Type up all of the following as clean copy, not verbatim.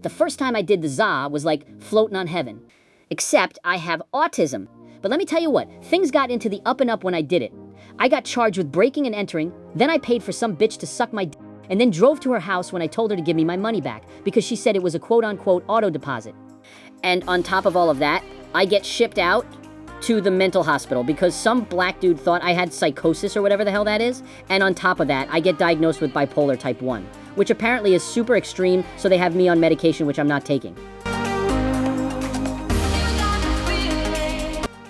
the first time I did the za was like floating on heaven. Except I have autism. But let me tell you what, things got into the up and up when I did it. I got charged with breaking and entering, then I paid for some bitch to suck my d, and then drove to her house when I told her to give me my money back because she said it was a quote-unquote auto deposit. And on top of all of that, I get shipped out to the mental hospital because some black dude thought I had psychosis or whatever the hell that is. And on top of that, I get diagnosed with bipolar type 1, which apparently is super extreme, so they have me on medication which I'm not taking.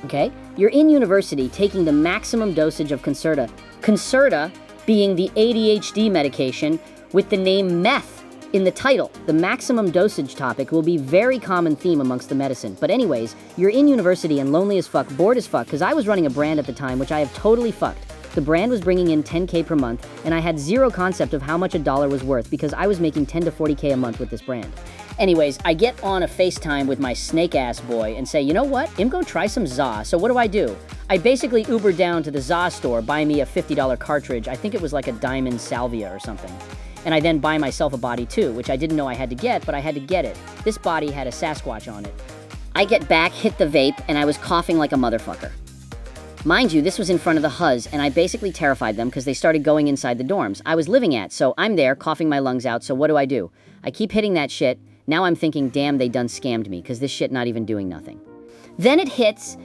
Okay? You're in university taking the maximum dosage of Concerta. Concerta being the ADHD medication with the name meth in the title. The maximum dosage topic will be very common theme amongst the medicine. But anyways, you're in university and lonely as fuck, bored as fuck, because I was running a brand at the time, which I have totally fucked. The brand was bringing in $10K per month, and I had zero concept of how much a dollar was worth because I was making $10 to $40K a month with this brand. Anyways, I get on a FaceTime with my snake-ass boy and say, you know what? I'm gonna try some za. So what do? I basically Ubered down to the za store, buy me a $50 cartridge. I think it was like a diamond salvia or something. And I then buy myself a body too, which I didn't know I had to get, but I had to get it. This body had a Sasquatch on it. I get back, hit the vape, and I was coughing like a motherfucker. Mind you, this was in front of the Huz, and I basically terrified them because they started going inside the dorms I was living at, so I'm there coughing my lungs out, so what do? I keep hitting that shit. Now I'm thinking, damn, they done scammed me because this shit not even doing nothing. Then it hits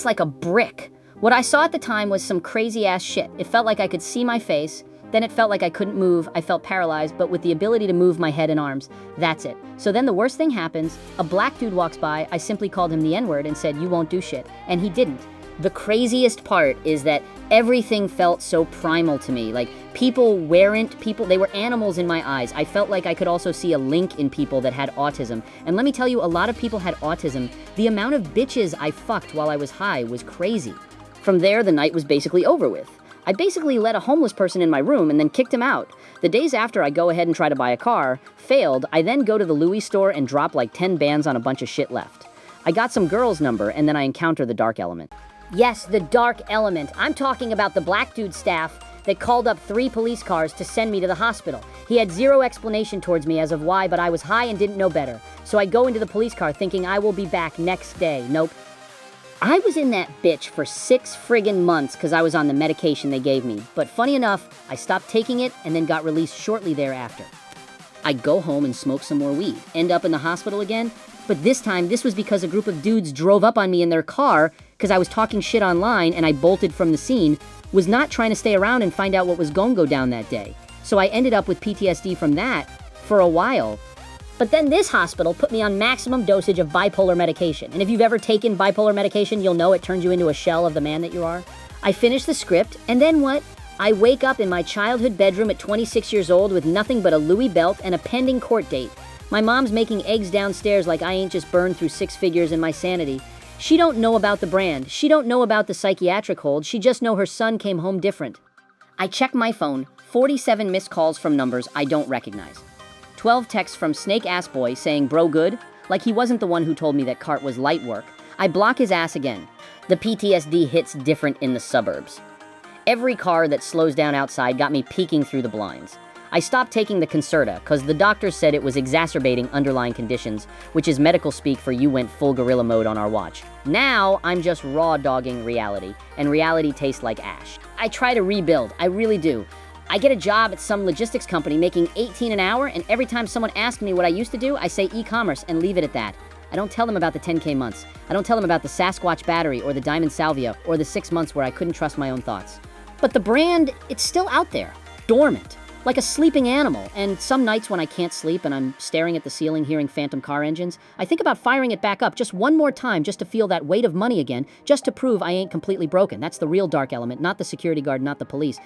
like a brick. What I saw at the time was some crazy ass shit. It felt like I could see my face, then it felt like I couldn't move, I felt paralyzed, but with the ability to move my head and arms, that's it. So then the worst thing happens, a black dude walks by, I simply called him the N-word and said, you won't do shit, and he didn't. The craziest part is that everything felt so primal to me. Like, they were animals in my eyes. I felt like I could also see a link in people that had autism. And let me tell you, a lot of people had autism. The amount of bitches I fucked while I was high was crazy. From there, the night was basically over with. I basically let a homeless person in my room and then kicked him out. The days after, I go ahead and try to buy a car, failed, I then go to the Louis store and drop like 10 bands on a bunch of shit left. I got some girl's number and then I encounter the dark element. Yes, the dark element. I'm talking about the black dude staff that called up 3 police cars to send me to the hospital. He had zero explanation towards me as of why, but I was high and didn't know better. So I go into the police car thinking I will be back next day. Nope. I was in that bitch for 6 friggin' months because I was on the medication they gave me. But funny enough, I stopped taking it and then got released shortly thereafter. I go home and smoke some more weed, end up in the hospital again, but this time this was because a group of dudes drove up on me in their car because I was talking shit online and I bolted from the scene, was not trying to stay around and find out what was going to go down that day. So I ended up with PTSD from that for a while. But then this hospital put me on maximum dosage of bipolar medication. And if you've ever taken bipolar medication, you'll know it turns you into a shell of the man that you are. I finish the script, and then what? I wake up in my childhood bedroom at 26 years old with nothing but a Louis belt and a pending court date. My mom's making eggs downstairs like I ain't just burned through 6 figures in my sanity. She don't know about the brand. She don't know about the psychiatric hold. She just know her son came home different. I check my phone, 47 missed calls from numbers I don't recognize. 12 texts from Snake Ass Boy saying bro good, like he wasn't the one who told me that cart was light work. I block his ass again. The PTSD hits different in the suburbs. Every car that slows down outside got me peeking through the blinds. I stopped taking the Concerta because the doctors said it was exacerbating underlying conditions, which is medical speak for you went full gorilla mode on our watch. Now, I'm just raw dogging reality, and reality tastes like ash. I try to rebuild, I really do. I get a job at some logistics company making $18 an hour, and every time someone asks me what I used to do, I say e-commerce and leave it at that. I don't tell them about the 10K months. I don't tell them about the Sasquatch battery or the diamond salvia or the 6 months where I couldn't trust my own thoughts. But the brand, it's still out there, dormant, like a sleeping animal. And some nights when I can't sleep and I'm staring at the ceiling hearing phantom car engines, I think about firing it back up just one more time just to feel that weight of money again, just to prove I ain't completely broken. That's the real dark element, not the security guard, not the police.